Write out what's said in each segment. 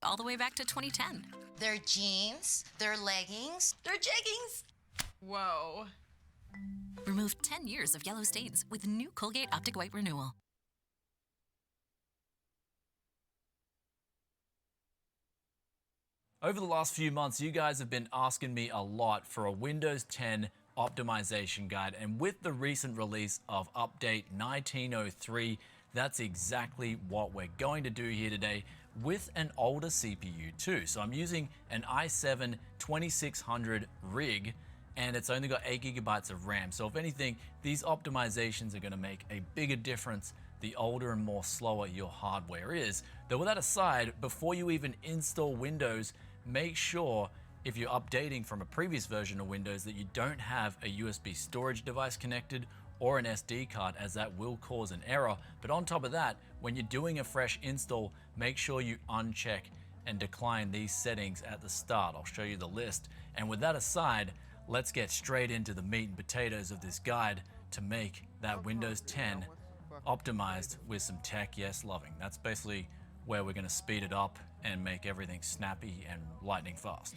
all the way back to 2010. They're jeans, they're leggings, they're jeggings. Whoa. Remove 10 years of yellow stains with new Colgate Optic White Renewal. Over the last few months, you guys have been asking me a lot for a Windows 10 optimization guide, and with the recent release of update 1903, that's exactly what we're going to do here today with an older CPU too. So I'm using an i7 2600 rig, and it's only got 8 GB of RAM. So if anything, these optimizations are going to make a bigger difference the older and more slower your hardware is. Though with that aside, before you even install Windows, make sure if you're updating from a previous version of Windows that you don't have a USB storage device connected or an SD card, as that will cause an error. But on top of that, when you're doing a fresh install, make sure you uncheck and decline these settings at the start. I'll show you the list. And with that aside, let's get straight into the meat and potatoes of this guide to make that Windows 10 optimized with some tech yes loving. That's basically where we're going to speed it up and make everything snappy and lightning fast.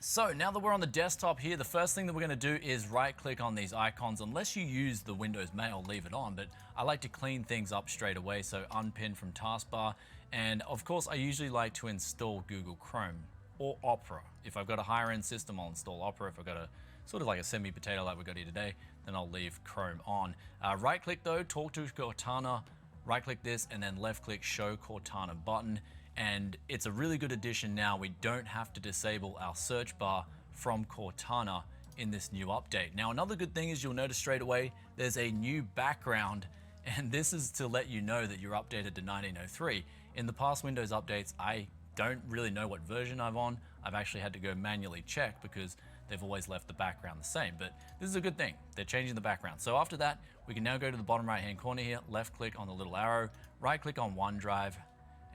So now that we're on the desktop here, the first thing that we're going to do is right click on these icons. Unless you use the Windows Mail, leave it on, but I like to clean things up straight away, so unpin from taskbar. And of course I usually like to install Google Chrome or Opera. If I've got a higher end system, I'll install Opera. If I've got a sort of like a semi-potato like we got here today, then I'll leave Chrome on. Right click though, talk to Cortana, right click this, and then left click show Cortana button. And it's a really good addition now. We don't have to disable our search bar from Cortana in this new update. Now, another good thing is you'll notice straight away, there's a new background, and this is to let you know that you're updated to 1903. In the past Windows updates, I don't really know what version I'm on. I've actually had to go manually check because they've always left the background the same, but this is a good thing. They're changing the background. So after that, we can now go to the bottom right hand corner here, left click on the little arrow, right click on OneDrive,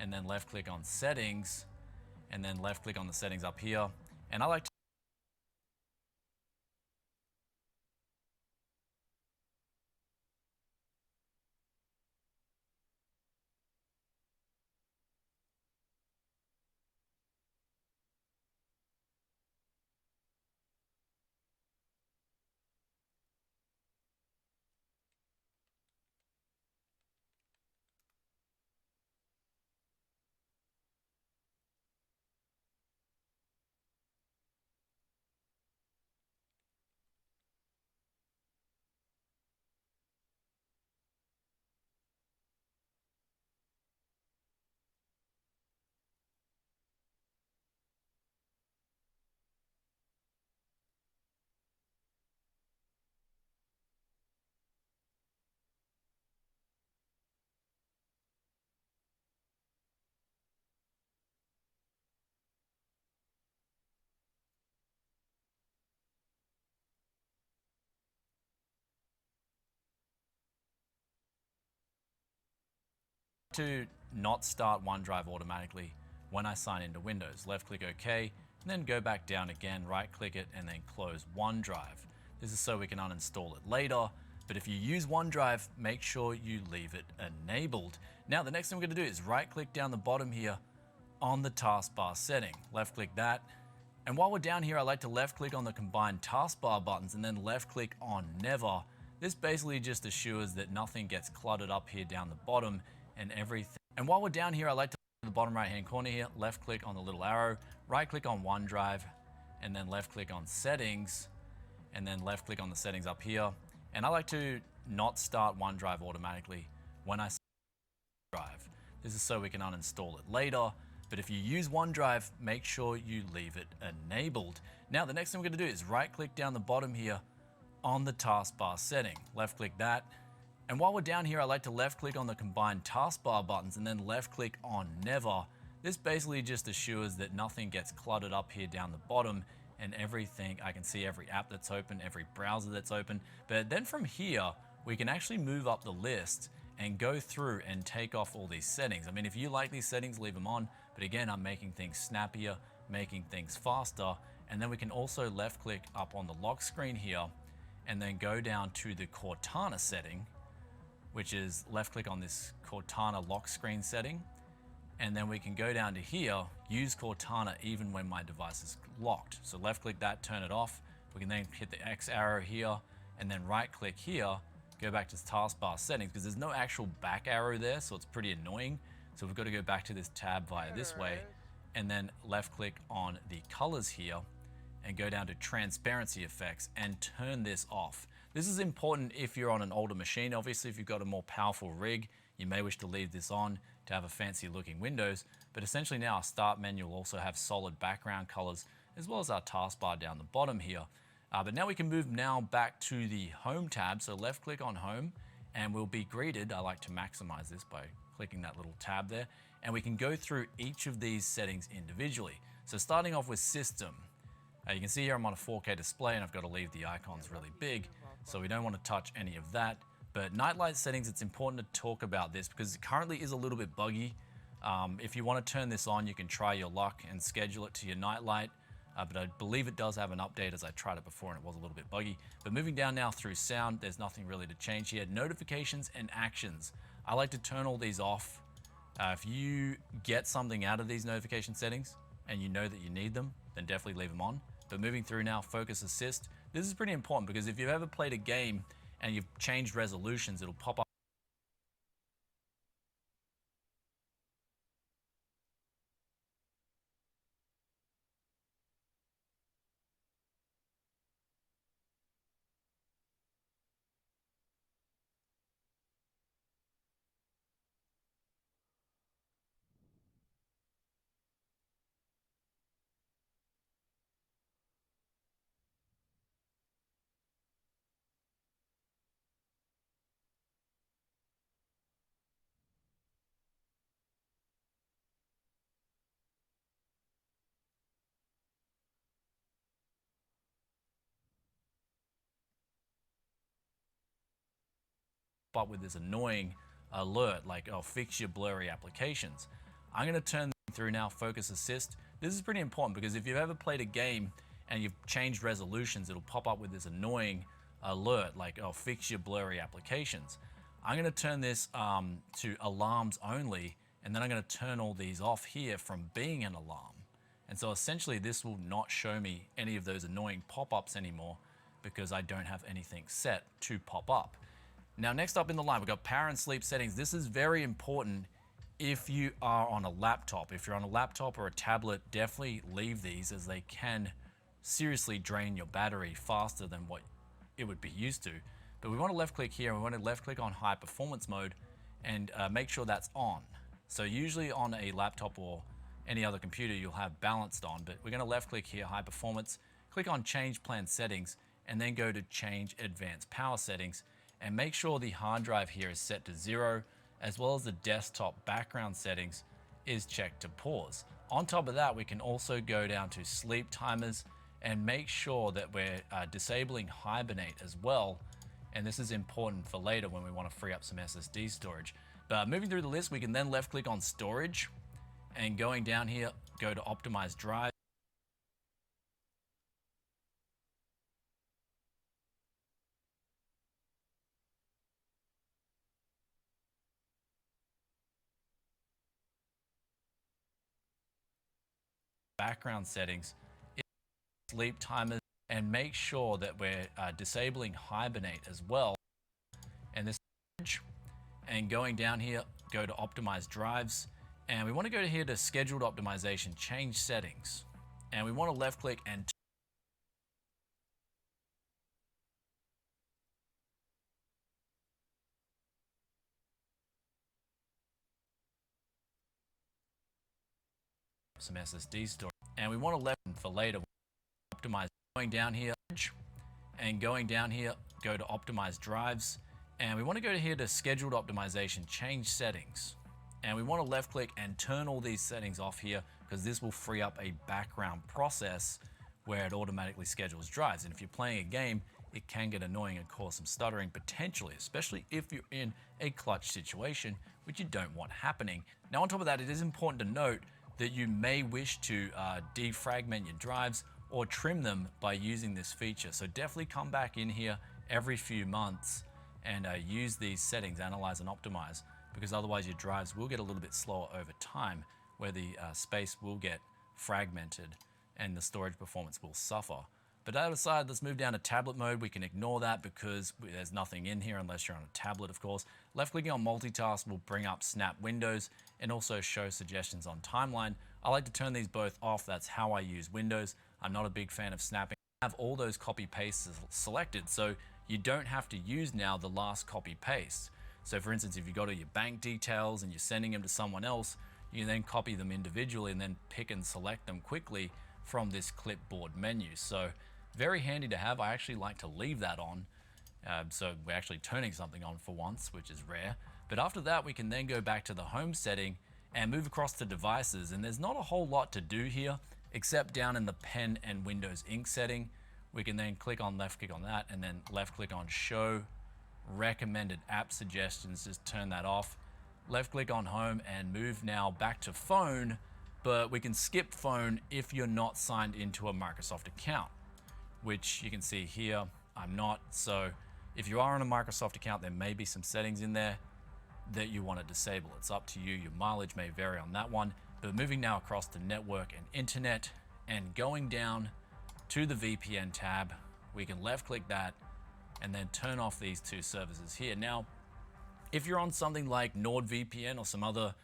and then left click on settings, and then left click on the settings up here. And I like to not start OneDrive automatically when I sign into Windows. Left click OK, and then go back down again, right click it, and then close OneDrive. This is so we can uninstall it later, but if you use OneDrive, make sure you leave it enabled. Now the next thing we're going to do is right click down the bottom here on the taskbar setting. Left click that, and while we're down here, I like to left click on the combined taskbar buttons and then left click on Never. This basically just assures that nothing gets cluttered up here down the bottom and everything. And while we're down here, I like to the bottom right hand corner here, left click on the little arrow, right click on OneDrive, and then left click on settings, and then left click on the settings up here. And I like to not start OneDrive automatically when I drive. This is so we can uninstall it later, but if you use OneDrive, make sure you leave it enabled. Now the next thing we're going to do is right click down the bottom here on the taskbar setting. Left click that. And while we're down here, I like to left click on the combined taskbar buttons and then left click on Never. This basically just assures that nothing gets cluttered up here down the bottom and everything. I can see every app that's open, every browser that's open. But then from here, we can actually move up the list and go through and take off all these settings. I mean, if you like these settings, leave them on. But again, I'm making things snappier, making things faster. And then we can also left click up on the lock screen here and then go down to the Cortana setting, which is left click on this Cortana lock screen setting. And then we can go down to here, use Cortana even when my device is locked. So left click that, turn it off. We can then hit the X arrow here and then right click here, go back to taskbar settings because there's no actual back arrow there, so it's pretty annoying. So we've got to go back to this tab via this way and then left click on the colors here and go down to transparency effects and turn this off. This is important if you're on an older machine. Obviously, if you've got a more powerful rig, you may wish to leave this on to have a fancy looking Windows, but essentially now our start menu will also have solid background colors as well as our taskbar down the bottom here. But now we can move now back to the home tab. So left click on home and we'll be greeted. I like to maximize this by clicking that little tab there, and we can go through each of these settings individually. So starting off with system, you can see here I'm on a 4K display and I've got to leave the icons really big, so we don't want to touch any of that. But nightlight settings, it's important to talk about this because it currently is a little bit buggy. If you want to turn this on, you can try your luck and schedule it to your nightlight. But I believe it does have an update as I tried it before and it was a little bit buggy. But moving down now through sound, there's nothing really to change here. Notifications and actions. I like to turn all these off. If you get something out of these notification settings and you know that you need them, then definitely leave them on. But moving through now, focus assist. This is pretty important because if you've ever played a game and you've changed resolutions, it'll pop up with this annoying alert like, oh, fix your blurry applications. I'm going to turn through now, focus assist. This is pretty important because if you've ever played a game and you've changed resolutions, it'll pop up with this annoying alert like, oh, fix your blurry applications. I'm going to turn this to alarms only, and then I'm going to turn all these off here from being an alarm. And so essentially this will not show me any of those annoying pop-ups anymore because I don't have anything set to pop up. Now, next up in the line, we've got power and sleep settings. This is very important if you are on a laptop. If you're on a laptop or a tablet, definitely leave these as they can seriously drain your battery faster than what it would be used to. But we want to left click here and we want to left click on high performance mode and make sure that's on. So usually on a laptop or any other computer, you'll have balanced on, but we're going to left click here, high performance, click on change plan settings, and then go to change advanced power settings. And make sure the hard drive here is set to 0, as well as the desktop background settings is checked to pause. On top of that, we can also go down to sleep timers and make sure that we're disabling hibernate as well. And this is important for later when we want to free up some SSD storage. But moving through the list, we can then left click on storage and going down here, go to optimize drive. Background settings, sleep timers, and make sure that we're disabling hibernate as well. And this, and going down here, go to optimize drives, and we want to go here to scheduled optimization, change settings, and we want to left click and some SSD storage, and we want to left for later optimize. Going down here and going down here, go to optimize drives, and we want to go here to scheduled optimization, change settings, and we want to left click and turn all these settings off here because this will free up a background process where it automatically schedules drives. And if you're playing a game, it can get annoying and cause some stuttering potentially, especially if you're in a clutch situation, which you don't want happening. Now on top of that, it is important to note that you may wish to defragment your drives or trim them by using this feature. So definitely come back in here every few months and use these settings, analyze and optimize, because otherwise your drives will get a little bit slower over time, where the space will get fragmented and the storage performance will suffer. But that aside, let's move down to tablet mode. We can ignore that because there's nothing in here unless you're on a tablet, of course. Left-clicking on multitask will bring up snap windows and also show suggestions on timeline. I like to turn these both off. That's how I use Windows. I'm not a big fan of snapping. I have all those copy pastes selected, so you don't have to use now the last copy paste. So for instance, if you go to your bank details and you're sending them to someone else, you can then copy them individually and then pick and select them quickly from this clipboard menu. So very handy to have. I actually like to leave that on. So we're actually turning something on for once, which is rare. But after that, we can then go back to the home setting and move across to devices. And there's not a whole lot to do here, except down in the pen and Windows ink setting. We can then left click on that and then left click on show recommended app suggestions. Just turn that off. Left click on home and move now back to phone, but we can skip phone if you're not signed into a Microsoft account, which you can see here, I'm not. So if you are on a Microsoft account, there may be some settings in there that you want to disable. It's up to you. Your mileage may vary on that one. But moving now across to network and internet and going down to the VPN tab, we can left click that and then turn off these two services here. Now, if you're on something like NordVPN or some other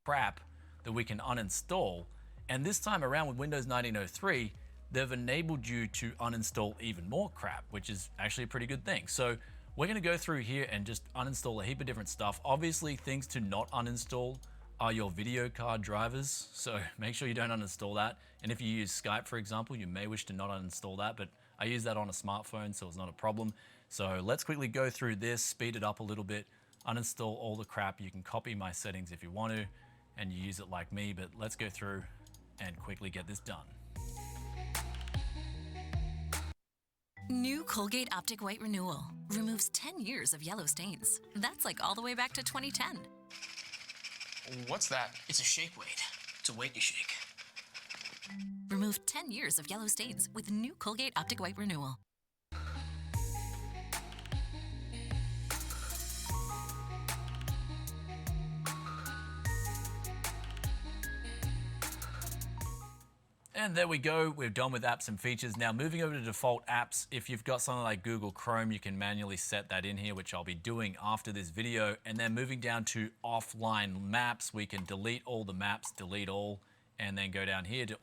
crap that we can uninstall, and this time around with Windows 1903, they've enabled you to uninstall even more crap, which is actually a pretty good thing. So we're gonna go through here and just uninstall a heap of different stuff. Obviously, things to not uninstall are your video card drivers, so make sure you don't uninstall that. And if you use Skype, for example, you may wish to not uninstall that, but I use that on a smartphone, so it's not a problem. So let's quickly go through this, speed it up a little bit, uninstall all the crap. You can copy my settings if you want to, and you use it like me, but let's go through and quickly get this done. New Colgate Optic White Renewal removes 10 years of yellow stains. That's like all the way back to 2010. What's that? It's a shake weight. It's a weight you shake. Remove 10 years of yellow stains with new Colgate Optic White Renewal. And there we go, we're done with apps and features. Now moving over to default apps, if you've got something like Google Chrome, you can manually set that in here, which I'll be doing after this video. And then moving down to offline maps, we can delete all the maps, delete all, and then go down here to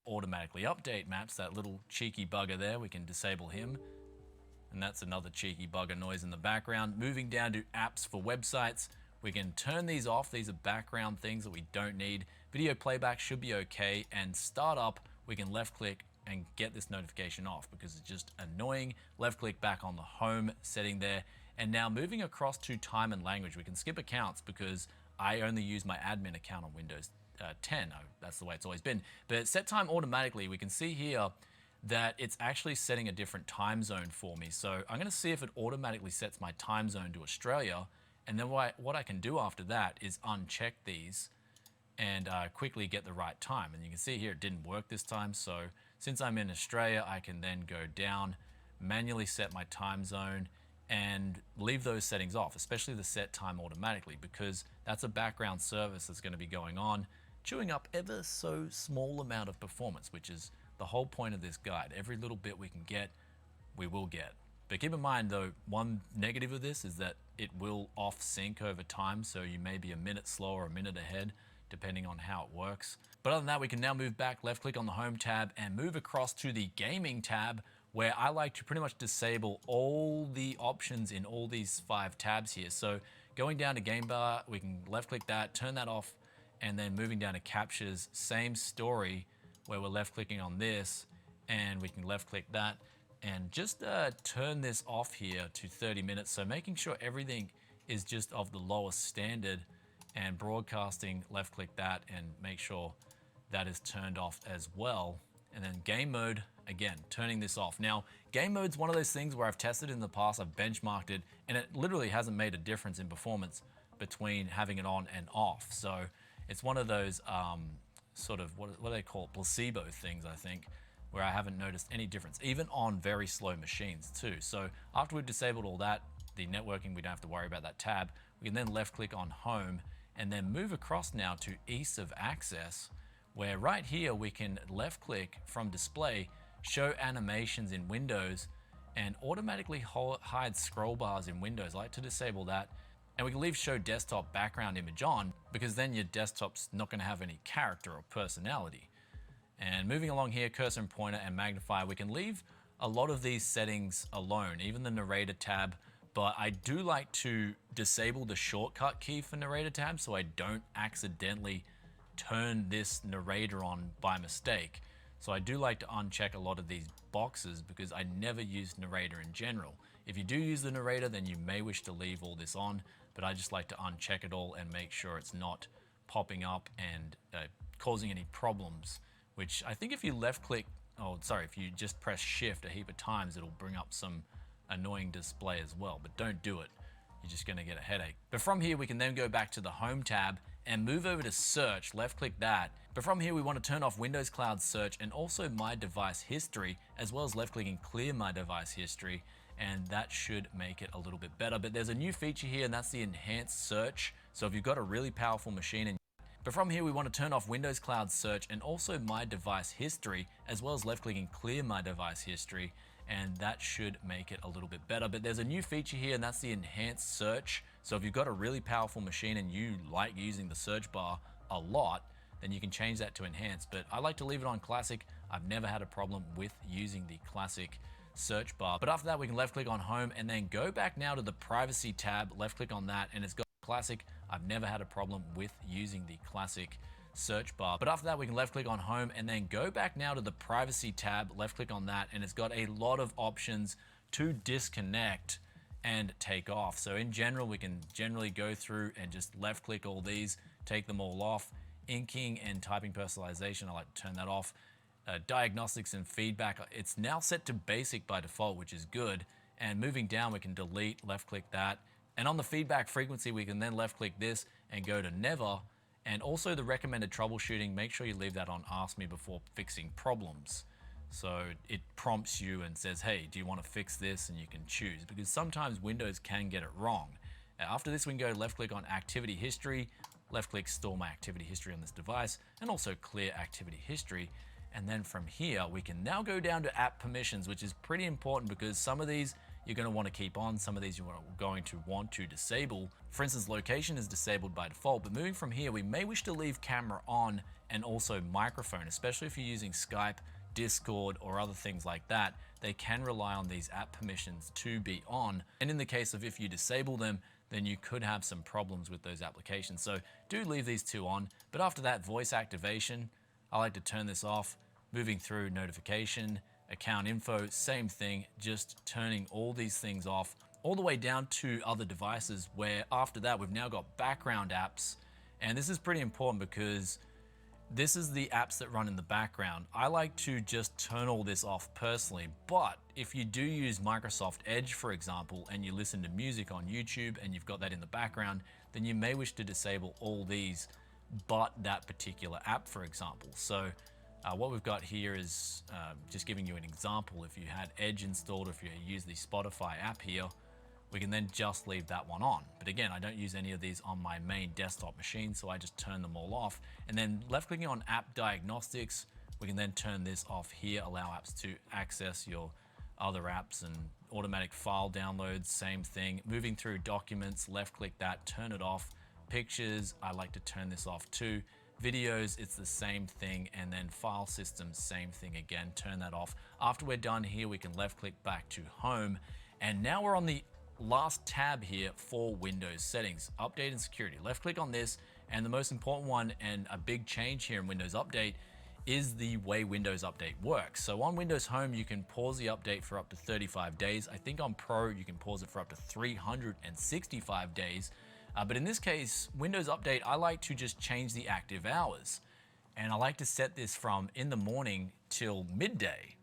automatically update maps, that little cheeky bugger there, we can disable him. And that's another cheeky bugger noise in the background. Moving down to apps for websites, we can turn these off. These are background things that we don't need. Video playback should be okay. And startup, we can left click and get this notification off because it's just annoying. Left click back on the home setting there. And now moving across to time and language, we can skip accounts because I only use my admin account on Windows 10. That's the way it's always been. But set time automatically, we can see here that it's actually setting a different time zone for me. So I'm gonna see if it automatically sets my time zone to Australia. And then what I can do after that is uncheck these and quickly get the right time. And you can see here it didn't work this time. So since I'm in Australia, I can then go down, manually set my time zone, and leave those settings off, especially the set time automatically, because that's a background service that's going to be going on, chewing up ever so small amount of performance, which is the whole point of this guide. Every little bit we can get, we will get. But keep in mind though, one negative of this is that it will off sync over time, so you may be a minute slow or a minute ahead, depending on how it works. But other than that, we can now move back, left click on the home tab and move across to the gaming tab, where I like to pretty much disable all the options in all these 5 tabs here. So going down to game bar, we can left click that, turn that off, and then moving down to captures, same story, where we're left clicking on this and we can left click that and just turn this off here to 30 minutes. So making sure everything is just of the lowest standard, and broadcasting, left click that and make sure that is turned off as well. And then game mode, again, turning this off. Now, game mode's one of those things where I've tested in the past, I've benchmarked it, and it literally hasn't made a difference in performance between having it on and off. So it's one of those sort of, what do they call it, placebo things, I think, where I haven't noticed any difference, even on very slow machines too. So after we've disabled all that, the networking, we don't have to worry about that tab. We can then left click on home and then move across now to ease of access, where right here we can left click from display, show animations in Windows, and automatically hide scroll bars in Windows. I like to disable that. And we can leave show desktop background image on, because then your desktop's not going to have any character or personality. And moving along here, cursor and pointer and magnify, we can leave a lot of these settings alone, even the narrator tab, but I do like to disable the shortcut key for narrator tab so I don't accidentally turn this narrator on by mistake. So I do like to uncheck a lot of these boxes because I never use narrator in general. If you do use the narrator, then you may wish to leave all this on, but I just like to uncheck it all and make sure it's not popping up and causing any problems, which I think if you left click, if you just press shift a heap of times, it'll bring up some annoying display as well, but don't do it. You're just gonna get a headache. But from here, we can then go back to the home tab and move over to search, left click that. But from here, we want to turn off Windows Cloud Search and also My Device History, as well as left clicking Clear My Device History, and that should make it a little bit better. But there's a new feature here, and that's the enhanced search. So if you've got a really powerful machine but from here, we want to turn off Windows Cloud Search and also My Device History, as well as left clicking Clear My Device History, and that should make it a little bit better. But there's a new feature here, and that's the enhanced search. So if you've got a really powerful machine and you like using the search bar a lot, then you can change that to enhanced. But I like to leave it on classic. I've never had a problem with using the classic search bar. But after that, we can left click on home and then go back now to the privacy tab, left click on that, and it's got classic. I've never had a problem with using the classic search bar. But after that, we can left click on home and then go back now to the privacy tab, left click on that, and it's got a lot of options to disconnect and take off. So in general, we can generally go through and just left click all these, take them all off. Inking and typing personalization, I like to turn that off. Diagnostics and feedback, it's now set to basic by default, which is good. And moving down, we can delete, left click that. And on the feedback frequency, we can then left click this and go to never. And also the recommended troubleshooting, make sure you leave that on ask me before fixing problems. So it prompts you and says, hey, do you want to fix this? And you can choose, because sometimes Windows can get it wrong. After this, we can go left click on activity history, left click store my activity history on this device, and also clear activity history. And then from here, we can now go down to app permissions, which is pretty important because some of these you're going to want to keep on, some of these you're going to want to disable. For instance, location is disabled by default, but moving from here, we may wish to leave camera on and also microphone, especially if you're using Skype, Discord, or other things like that. They can rely on these app permissions to be on. And in the case of if you disable them, then you could have some problems with those applications. So do leave these two on. But after that, voice activation, I like to turn this off. Moving through notification, account info, same thing, just turning all these things off, all the way down to other devices, where after that, we've now got background apps. And this is pretty important because this is the apps that run in the background. I like to just turn all this off personally, but if you do use Microsoft Edge, for example, and you listen to music on YouTube and you've got that in the background, then you may wish to disable all these, but that particular app, for example. So what we've got here is just giving you an example. If you had Edge installed, if you use the Spotify app here, we can then just leave that one on. But again, I don't use any of these on my main desktop machine, so I just turn them all off. And then left clicking on app diagnostics, we can then turn this off here, allow apps to access your other apps and automatic file downloads, same thing. Moving through documents, left click that, turn it off. Pictures, I like to turn this off too. Videos, it's the same thing. And then file systems, same thing again, turn that off. After we're done here, we can left click back to home. And now we're on the last tab here for Windows settings, update and security. Left click on this, and the most important one and a big change here in Windows Update is the way Windows Update works. So on Windows Home, you can pause the update for up to 35 days. I think on Pro, you can pause it for up to 365 days. But in this case, Windows Update, I like to just change the active hours. And I like to set this from in the morning till midday.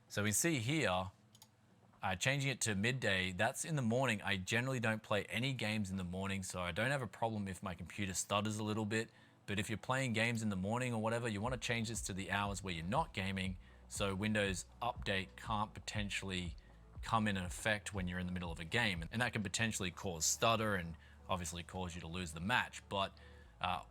So we see here, changing it to midday, that's in the morning. I generally don't play any games in the morning, so I don't have a problem if my computer stutters a little bit. But if you're playing games in the morning or whatever, you want to change this to the hours where you're not gaming, so Windows Update can't potentially come in effect when you're in the middle of a game. And that can potentially cause stutter and obviously cause you to lose the match. But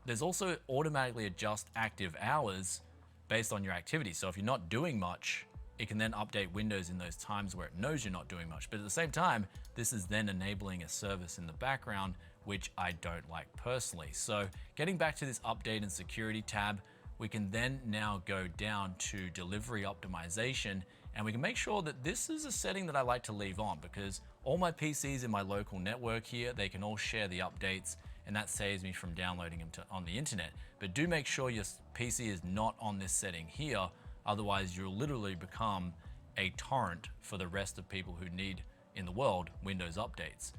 there's also automatically adjust active hours based on your activity. So if you're not doing much, it can then update Windows in those times where it knows you're not doing much. But at the same time, this is then enabling a service in the background, which I don't like personally. So getting back to this update and security tab, we can then now go down to delivery optimization, and we can make sure that this is a setting that I like to leave on, because all my PCs in my local network here, they can all share the updates, and that saves me from downloading them on the internet. But do make sure your PC is not on this setting here, otherwise you'll literally become a torrent for the rest of people who need, in the world, Windows updates.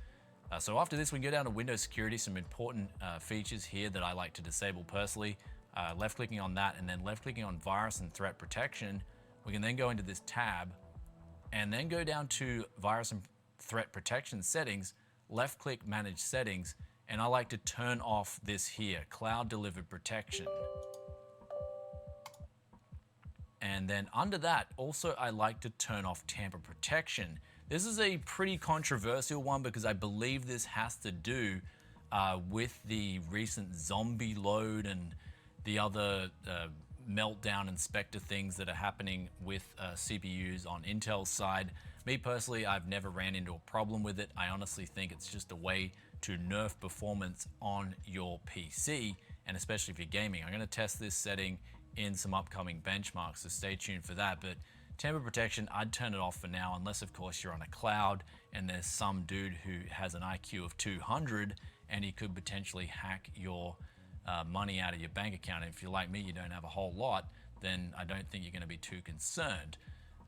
So after this, we can go down to Windows Security, some important features here that I like to disable personally. Left clicking on that, and then left clicking on Virus and Threat Protection. We can then go into this tab and then go down to Virus and Threat Protection settings, left click Manage Settings, and I like to turn off this here, Cloud Delivered Protection. And then under that, also I like to turn off Tamper Protection. This is a pretty controversial one because I believe this has to do with the recent zombie load and the other meltdown inspector things that are happening with CPUs on Intel's side. Me personally, I've never ran into a problem with it. I honestly think it's just a way to nerf performance on your PC, and especially if you're gaming. I'm gonna test this setting in some upcoming benchmarks, so stay tuned for that. But tamper protection, I'd turn it off for now, unless of course you're on a cloud and there's some dude who has an IQ of 200 and he could potentially hack your money out of your bank account. And if you're like me, you don't have a whole lot, then I don't think you're gonna be too concerned.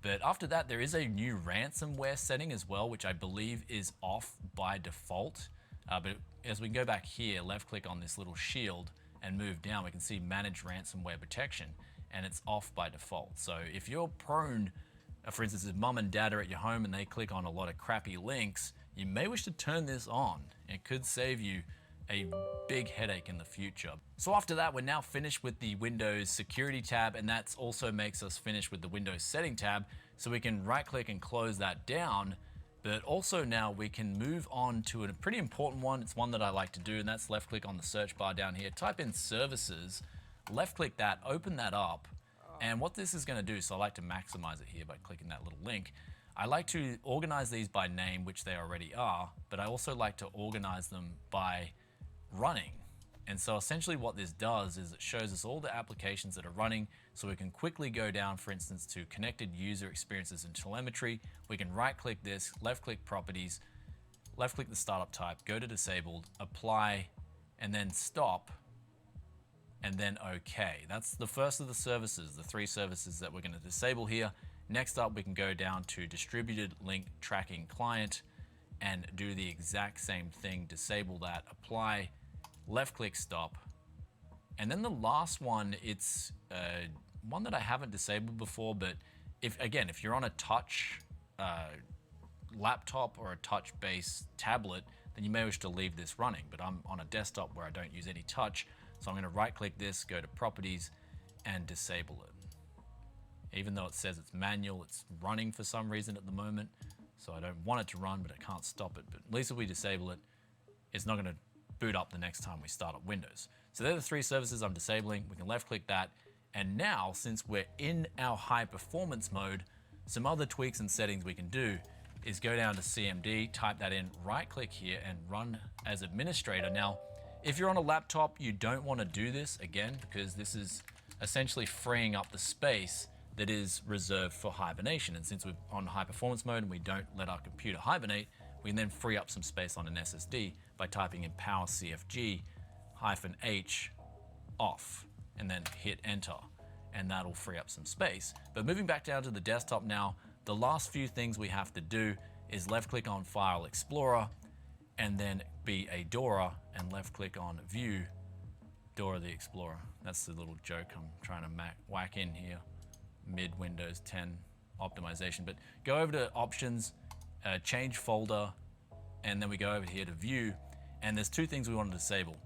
But after that, there is a new ransomware setting as well, which I believe is off by default. But as we go back here, left click on this little shield and move down, we can see Manage Ransomware Protection, and it's off by default. So if you're prone, for instance, if mom and dad are at your home and they click on a lot of crappy links, you may wish to turn this on. It could save you a big headache in the future. So after that, we're now finished with the Windows Security tab, and that also makes us finish with the Windows Setting tab. So we can right click and close that down, but also now we can move on to a pretty important one. It's one that I like to do, and that's left click on the search bar down here, type in services, left click that, open that up. And what this is gonna do, so I like to maximize it here by clicking that little link. I like to organize these by name, which they already are, but I also like to organize them by running. And so essentially what this does is it shows us all the applications that are running, so we can quickly go down, for instance, to connected user experiences and telemetry. We can right click this, left click properties, left click the startup type, go to disabled, apply, and then stop, and then okay. That's the first of the services, the 3 services that we're gonna disable here. Next up, we can go down to distributed link tracking client and do the exact same thing, disable that, apply, left click stop. And then the last one, it's one that I haven't disabled before, but if you're on a touch laptop or a touch-based tablet, then you may wish to leave this running. But I'm on a desktop where I don't use any touch, so I'm gonna right click this, go to properties, and disable it. Even though it says it's manual, it's running for some reason at the moment. So I don't want it to run, but I can't stop it. But at least if we disable it, it's not going to boot up the next time we start up Windows. So they're the 3 services I'm disabling. We can left click that. And now, since we're in our high performance mode, some other tweaks and settings we can do is go down to CMD, type that in, right click here and run as administrator. Now, if you're on a laptop, you don't want to do this again, because this is essentially freeing up the space that is reserved for hibernation. And since we're on high performance mode and we don't let our computer hibernate, we can then free up some space on an SSD by typing in power CFG -H off and then hit enter, and that'll free up some space. But moving back down to the desktop now, the last few things we have to do is left click on File Explorer and then be a Dora and left click on View, Dora the Explorer. That's the little joke I'm trying to whack in here, mid Windows 10 optimization. But go over to Options, change folder, and then we go over here to View, and there's 2 things we want to disable.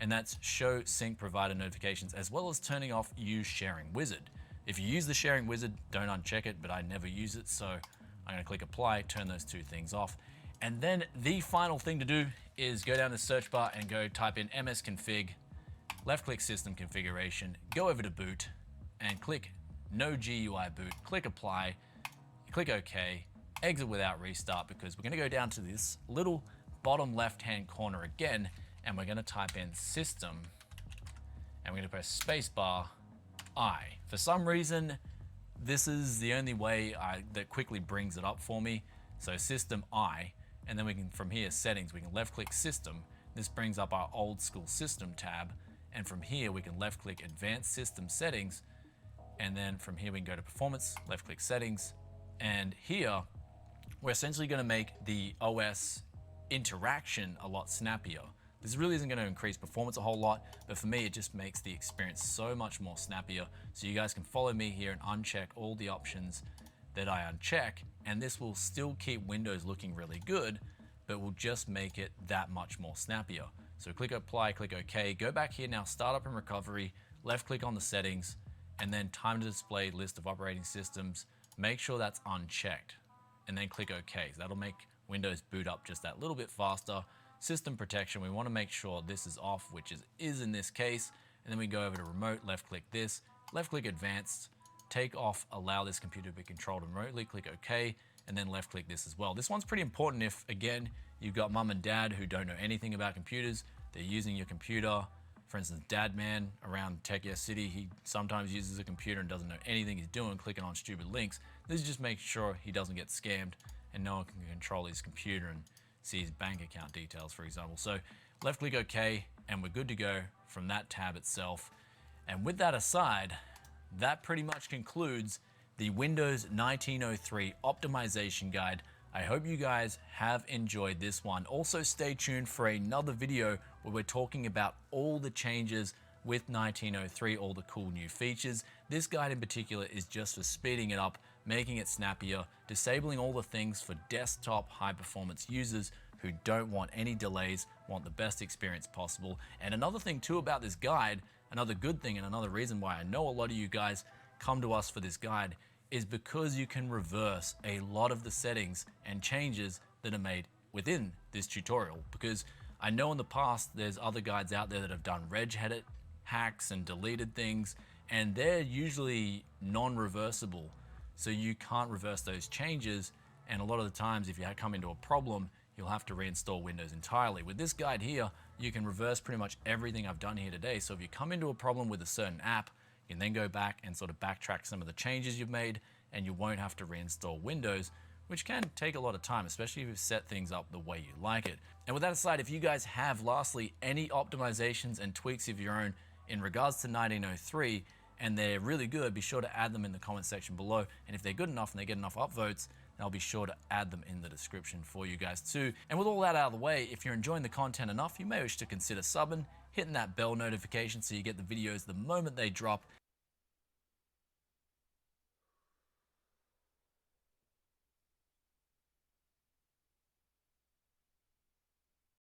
And that's show sync provider notifications, as well as turning off use sharing wizard. If you use the sharing wizard, don't uncheck it, but I never use it, so I'm gonna click apply, turn those 2 things off. And then the final thing to do is go down to the search bar and go type in msconfig, left click system configuration, go over to boot and click no GUI boot, click apply, click OK, exit without restart, because we're gonna go down to this little bottom left-hand corner again, and we're gonna type in system, and we're gonna press spacebar I. For some reason, this is the only way that quickly brings it up for me. So system I, and then we can, from here, settings, we can left click system. This brings up our old school system tab. And from here, we can left click advanced system settings. And then from here, we can go to performance, left click settings. And here, we're essentially gonna make the OS interaction a lot snappier. This really isn't going to increase performance a whole lot, but for me, it just makes the experience so much more snappier. So you guys can follow me here and uncheck all the options that I uncheck, and this will still keep Windows looking really good, but will just make it that much more snappier. So click apply, click OK, go back here now, startup and recovery, left click on the settings, and then time to display list of operating systems. Make sure that's unchecked, and then click OK. So that'll make Windows boot up just that little bit faster. System protection, we want to make sure this is off, which is in this case. And then we go over to remote, left click this, left click advanced, take off, allow this computer to be controlled remotely, click OK, and then left click this as well. This one's pretty important if, again, you've got mum and dad who don't know anything about computers, they're using your computer. For instance, Dad Man around Tech Yes City, he sometimes uses a computer and doesn't know anything he's doing, clicking on stupid links. This is just make sure he doesn't get scammed and no one can control his computer and see his bank account details, for example. So left click OK, and we're good to go from that tab itself. And with that aside, that pretty much concludes the Windows 1903 optimization guide. I hope you guys have enjoyed this one. Also stay tuned for another video where we're talking about all the changes with 1903, all the cool new features. This guide in particular is just for speeding it up, making it snappier, disabling all the things for desktop high performance users who don't want any delays, want the best experience possible. And another thing too about this guide, another good thing and another reason why I know a lot of you guys come to us for this guide is because you can reverse a lot of the settings and changes that are made within this tutorial. Because I know in the past there's other guides out there that have done reg edit hacks and deleted things, and they're usually non-reversible. So you can't reverse those changes, and a lot of the times if you come into a problem, you'll have to reinstall Windows entirely. With this guide here, you can reverse pretty much everything I've done here today. So if you come into a problem with a certain app, you can then go back and sort of backtrack some of the changes you've made, and you won't have to reinstall Windows, which can take a lot of time, especially if you've set things up the way you like it. And with that aside, if you guys have lastly any optimizations and tweaks of your own in regards to 1903, and they're really good, be sure to add them in the comment section below. And if they're good enough and they get enough upvotes, then I'll be sure to add them in the description for you guys too. And with all that out of the way, if you're enjoying the content enough, you may wish to consider subbing, hitting that bell notification so you get the videos the moment they drop,